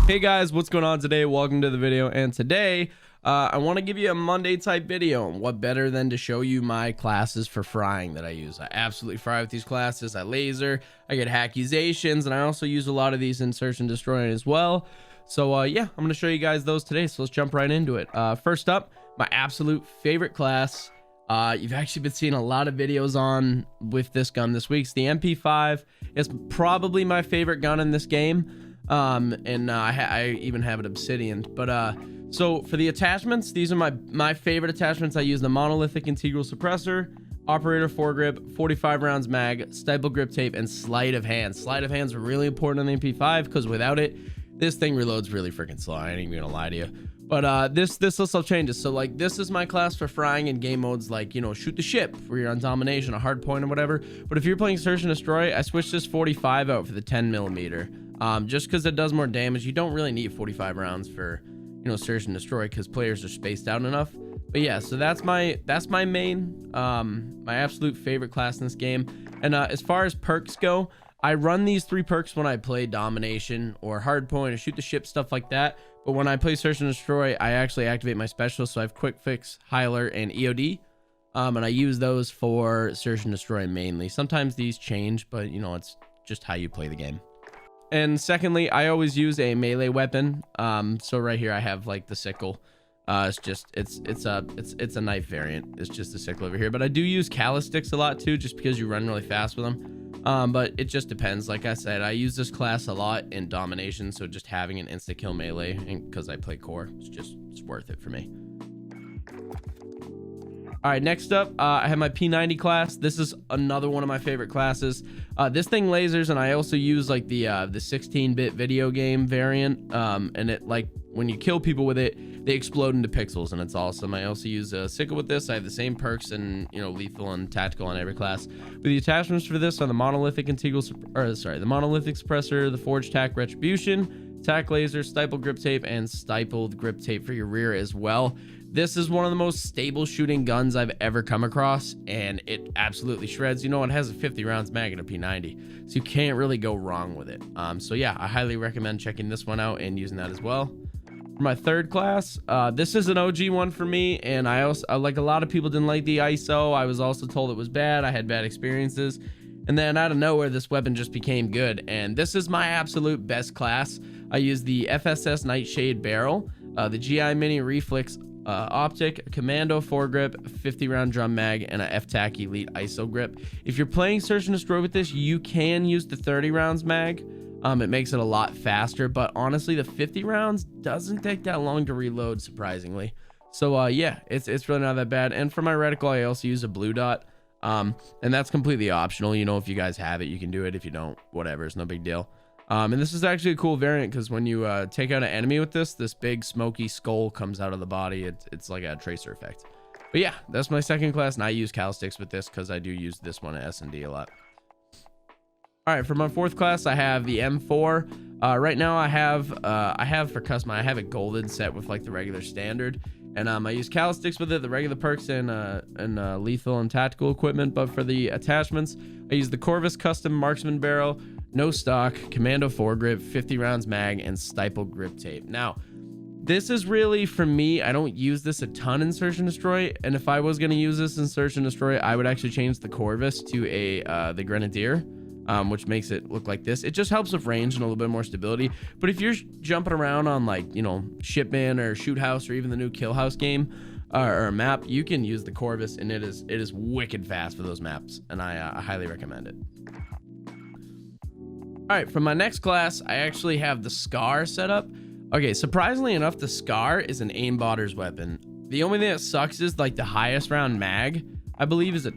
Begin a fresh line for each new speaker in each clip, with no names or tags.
Hey guys, what's going on today? Welcome to the video. And today I want to give you a Monday type video. And what better than to show you my classes for frying that I use. I absolutely fry with these classes. I laser, I get accusations, and I also use a lot of these in search and destroy as well. So yeah, I'm going to show you guys those today. So let's jump right into it. First up, my absolute favorite class. You've actually been seeing a lot of videos on with this gun this week. It's the MP5. It's probably my favorite gun in this game. I even have an obsidian, but so for the attachments, these are my favorite attachments. I use the monolithic integral suppressor, operator foregrip, 45 rounds mag, staple grip tape, and sleight of hand. Sleight of hands are really important on the MP5 because without it, this thing reloads really freaking slow. I ain't even gonna lie to you. But this list all changes. So like this is my class for frying in game modes like, you know, shoot the ship where you're on domination, a hard point or whatever. But if you're playing search and destroy, I switched this 45 out for the 10mm. Just because it does more damage. You don't really need 45 rounds for, you know, search and destroy because players are spaced out enough. But yeah, so that's my main, my absolute favorite class in this game. And as far as perks go, I run these 3 perks when I play domination or hardpoint or shoot the ship, stuff like that. But when I play search and destroy, I actually activate my specials. So I have quick fix, heiler, and EOD. And I use those for search and destroy mainly. Sometimes these change, but you know, it's just how you play the game. And secondly, I always use a melee weapon. So right here I have like the sickle. It's a knife variant. It's just a sickle over here, but I do use callus sticks a lot too, just because you run really fast with them. But it just depends. Like I said, I use this class a lot in domination, so just having an insta kill melee, and because I play core, it's worth it for me. All right, next up, I have my P90 class. This is another one of my favorite classes. This thing lasers, and I also use like the 16-bit video game variant. And it, like, when you kill people with it, they explode into pixels, and it's awesome. I also use a sickle with this. I have the same perks and, you know, lethal and tactical on every class. But the attachments for this are the monolithic the monolithic suppressor, the forged tack retribution, tack laser, staple grip tape, and stapled grip tape for your rear as well. This is one of the most stable shooting guns I've ever come across, and it absolutely shreds. You know, it has a 50 rounds mag and a P90, so you can't really go wrong with it. So yeah, I highly recommend checking this one out and using that as well. For my third class, this is an OG one for me, and I like, a lot of people didn't like the ISO. I was also told it was bad. I had bad experiences, and then out of nowhere, this weapon just became good, and this is my absolute best class. I use the FSS Nightshade barrel, the GI Mini Reflex optic, commando foregrip, 50 round drum mag, and a F-Tac Elite ISO grip. If you're playing search and destroy with this, you can use the 30 rounds mag. It makes it a lot faster, but honestly, the 50 rounds doesn't take that long to reload, surprisingly. So yeah, it's really not that bad. And for my reticle, I also use a blue dot, and that's completely optional. You know, if you guys have it, you can do it. If you don't, whatever, it's no big deal. And this is actually a cool variant because when you take out an enemy with this big smoky skull comes out of the body. It's like a tracer effect. But yeah, that's my second class, and I use cal sticks with this because I do use this one at S&D a lot. All right, for my fourth class, I have the M4. Right now, I have for custom, I have it golded set with like the regular standard, and I use cal sticks with it, the regular perks, and lethal and tactical equipment. But for the attachments, I use the Corvus custom marksman barrel, no stock, commando foregrip, 50 rounds mag, and staple grip tape. Now, this is really, for me, I don't use this a ton in search and destroy, and if I was going to use this in search and destroy, I would actually change the Corvus to the Grenadier, which makes it look like this. It just helps with range and a little bit more stability. But if you're jumping around on, like, you know, Shipman or Shoot House or even the new Kill House game or map, you can use the Corvus, and it is wicked fast for those maps, and I highly recommend it. All right, for my next class, I actually have the Scar set up. Okay, surprisingly enough, the Scar is an aimbotter's weapon. The only thing that sucks is like the highest round mag, I believe, is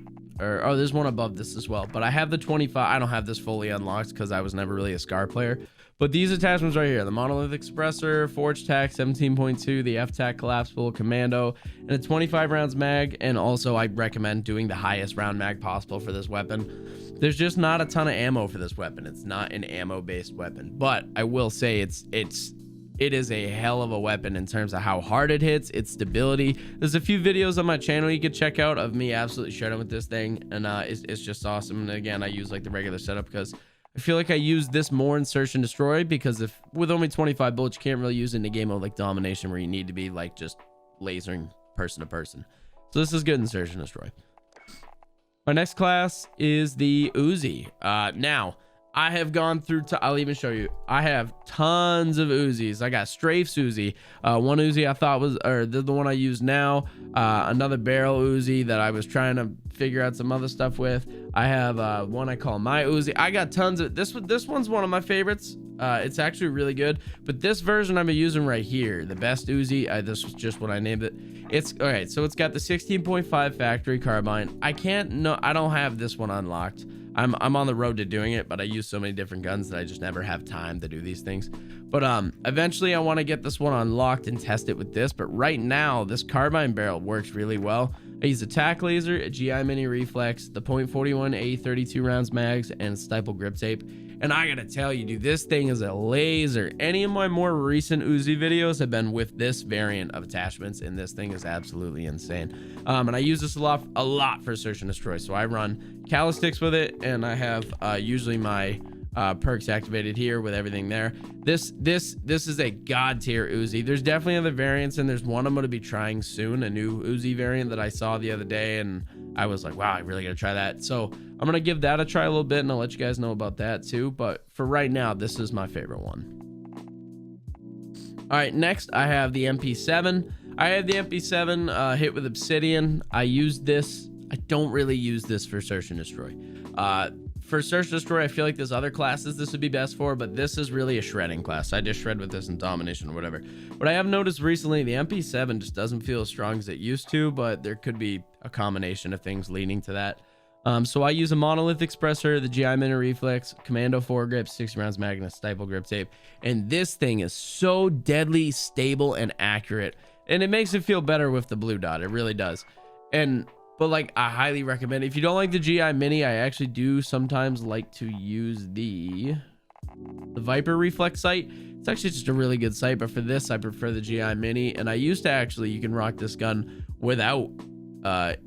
oh, there's one above this as well. But I have the 25. I don't have this fully unlocked because I was never really a Scar player. But these attachments right here, the monolithic suppressor, forged tack 17.2, the F-Tac collapsible commando, and a 25 rounds mag. And also I recommend doing the highest round mag possible for this weapon. There's just not a ton of ammo for this weapon. It's not an ammo based weapon, but I will say it is a hell of a weapon in terms of how hard it hits, its stability. There's a few videos on my channel you could check out of me absolutely shredding with this thing, and it's just awesome. And again, I use like the regular setup because I feel like I use this more in search and destroy, because if with only 25 bullets, you can't really use it in a game mode like domination where you need to be like just lasering person to person. So this is good in search and destroy. My next class is the Uzi. Now I have gone through I'll even show you. I have tons of Uzis. I got Strafe's Uzi. One Uzi I thought was, or the one I use now. Another barrel Uzi that I was trying to figure out some other stuff with. I have one I call my Uzi. I got tons of this one's one of my favorites. It's actually really good, but this version I'm using right here, the best Uzi, this was just what I named it. It's all right. So it's got the 16.5 factory carbine. I don't have this one unlocked. I'm on the road to doing it, but I use so many different guns that I just never have time to do these things. But eventually I want to get this one unlocked and test it with this. But right now, this carbine barrel works really well. I use a tack laser, a GI mini reflex, the .41 A32 rounds mags, and staple grip tape. And I gotta tell you, dude, this thing is a laser. Any of my more recent Uzi videos have been with this variant of attachments, and this thing is absolutely insane. And I use this a lot for search and destroy. So I run calisticks with it, and I have usually my perks activated here with everything there. This is a god tier Uzi. There's definitely other variants, and there's one I'm going to be trying soon, a new Uzi variant that I saw the other day, and I was like, wow, I really got to try that. So I'm going to give that a try a little bit, and I'll let you guys know about that too. But for right now, this is my favorite one. All right, next I have the MP7. I have the MP7 hit with Obsidian. I use this. I don't really use this for search and destroy. For search and destroy, I feel like there's other classes this would be best for, but this is really a shredding class. I just shred with this in domination or whatever. But I have noticed recently the MP7 just doesn't feel as strong as it used to, but there could be a combination of things leading to that. So I use a monolith expressor, the GI mini reflex, commando foregrip, 60 rounds mag, and a staple grip tape. And this thing is so deadly stable and accurate, and it makes it feel better with the blue dot. It really does. But like, I highly recommend it. If you don't like the GI mini, I actually do sometimes like to use the Viper reflex sight. It's actually just a really good sight, but for this I prefer the GI mini. And I used to actually, you can rock this gun without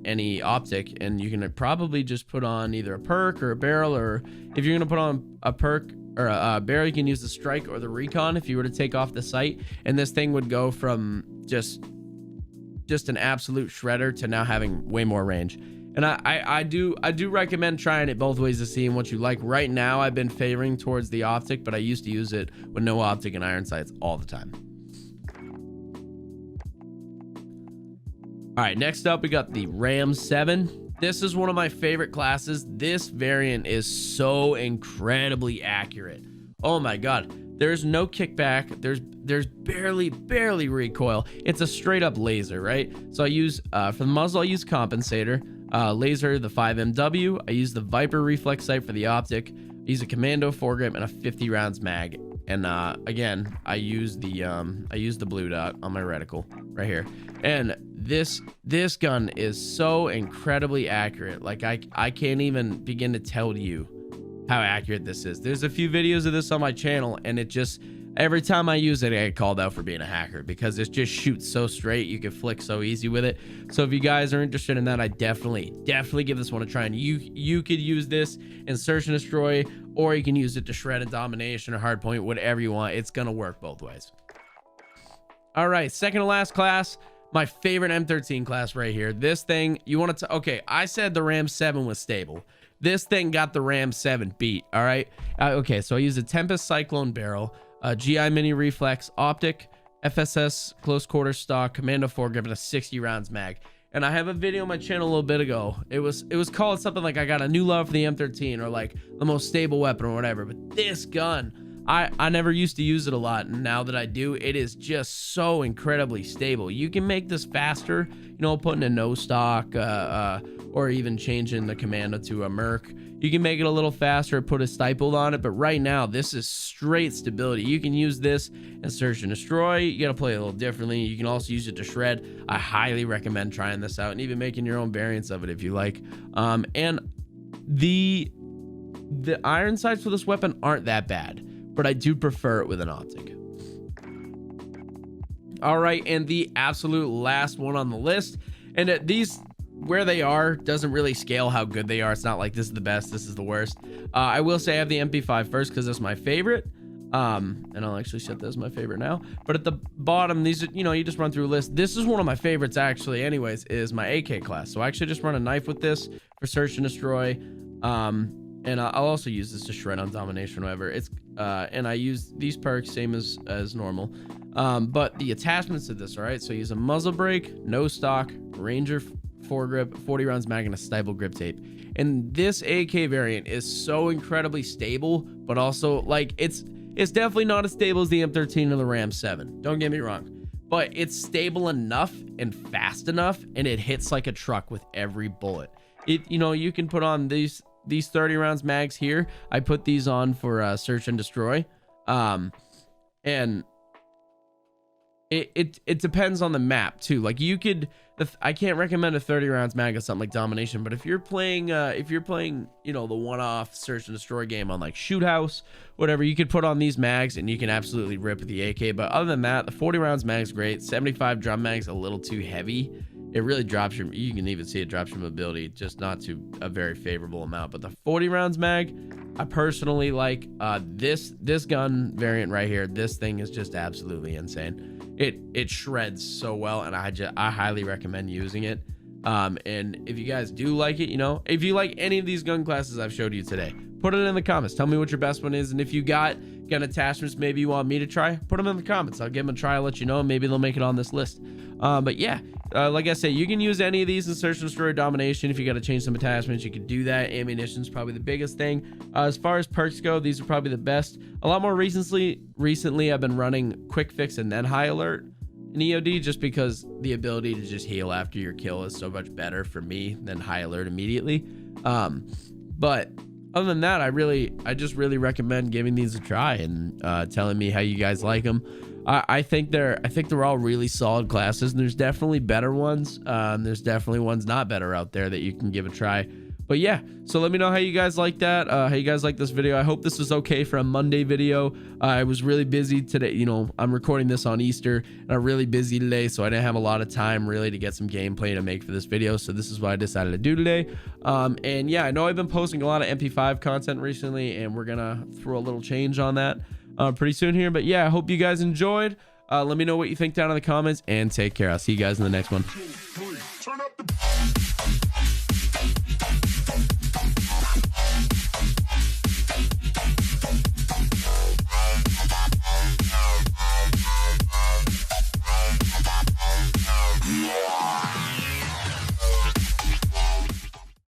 any optic, and you can probably just put on either a perk or a barrel, or if you're gonna put on a perk or a barrel, you can use the strike or the recon if you were to take off the sight, and this thing would go from just an absolute shredder to now having way more range. And I do recommend trying it both ways to see what you like. Right now I've been favoring towards the optic, but I used to use it with no optic and iron sights all the time. All right, next up we got the RAM7. This is one of my favorite classes. This variant is so incredibly accurate. Oh my god, there's no kickback, there's barely recoil. It's a straight up laser, right? So I use for the muzzle I use compensator, laser the 5MW. I use the Viper reflex sight for the optic. I use a commando foregrip and a 50 rounds mag. And again, I use the blue dot on my reticle right here. And this gun is so incredibly accurate. Like I can't even begin to tell you how accurate this is. There's a few videos of this on my channel, and it just, every time I use it, I get called out for being a hacker because it just shoots so straight. You can flick so easy with it. So if you guys are interested in that, I definitely give this one a try. And you could use this in search and destroy, or you can use it to shred and domination or hardpoint, whatever you want. It's gonna work both ways. All right, second to last class, my favorite M13 class right here. This thing, you want to, okay, I said the RAM7 was stable. This thing got the RAM7 beat. All right. Okay, so I use a Tempest Cyclone barrel, GI mini reflex, optic, FSS close quarter stock, commando foregrip, and a 60 rounds mag. And I have a video on my channel a little bit ago. It was called something like I got a new love for the M13, or like the most stable weapon or whatever. But this gun, I never used to use it a lot, and now that I do, it is just so incredibly stable. You can make this faster, you know, putting a no stock, or even changing the commando to a merc. You can make it a little faster, put a stippled on it, but right now this is straight stability. You can use this in search and destroy. You gotta play it a little differently. You can also use it to shred. I highly recommend trying this out and even making your own variants of it if you like. And the iron sights for this weapon aren't that bad, but I do prefer it with an optic. All right, and the absolute last one on the list, and these where they are doesn't really scale how good they are. It's not like this is the best, this is the worst. I will say I have the MP5 first because that's my favorite. And I'll actually set that as my favorite now. But at the bottom, these are, you know, you just run through a list. This is one of my favorites actually anyways, is my AK class. So I actually just run a knife with this for search and destroy. And I'll also use this to shred on domination, whatever. It's and I use these perks same as normal. But the attachments to this, all right, so I use a muzzle brake, no stock, Ranger foregrip, 40 rounds mag, and a stipple grip tape. And this AK variant is so incredibly stable, but also like it's definitely not as stable as the M13 or the RAM7, don't get me wrong, but it's stable enough and fast enough, and it hits like a truck with every bullet. You know, you can put on these 30 rounds mags here. I put these on for search and destroy, and it depends on the map too. Like you could, I can't recommend a 30 rounds mag of something like domination, but if you're playing you know, the one-off search and destroy game on like shoot house, whatever, you could put on these mags and you can absolutely rip with the AK. But other than that, the 40 rounds mag's great. 75 drum mag's a little too heavy. It really drops your, you can even see it drops your mobility, just not to a very favorable amount. But the 40 rounds mag, I personally like. This gun variant right here, this thing is just absolutely insane. It shreds so well, and I highly recommend using it. And if you guys do like it, you know, if you like any of these gun classes I've showed you today, put it in the comments. Tell me what your best one is, and if you got gun attachments maybe you want me to try, put them in the comments. I'll give them a try, I'll let you know, and maybe they'll make it on this list. But yeah, like I say, you can use any of these in search and destroy domination. If you got to change some attachments, you can do that. Ammunition's probably the biggest thing. As far as perks go, these are probably the best. A lot more recently I've been running quick fix and then high alert in EOD, just because the ability to just heal after your kill is so much better for me than high alert immediately. But other than that, I just really recommend giving these a try and telling me how you guys like them. I think they're all really solid classes, and there's definitely better ones. There's definitely ones not better out there that you can give a try. But yeah, so let me know how you guys like that, how you guys like this video. I hope this was okay for a Monday video. I was really busy today. You know, I'm recording this on Easter, and I'm really busy today, so I didn't have a lot of time really to get some gameplay to make for this video. So this is what I decided to do today. And yeah, I know I've been posting a lot of MP5 content recently, and we're gonna throw a little change on that pretty soon here. But yeah, I hope you guys enjoyed. Let me know what you think down in the comments, and take care. I'll see you guys in the next one.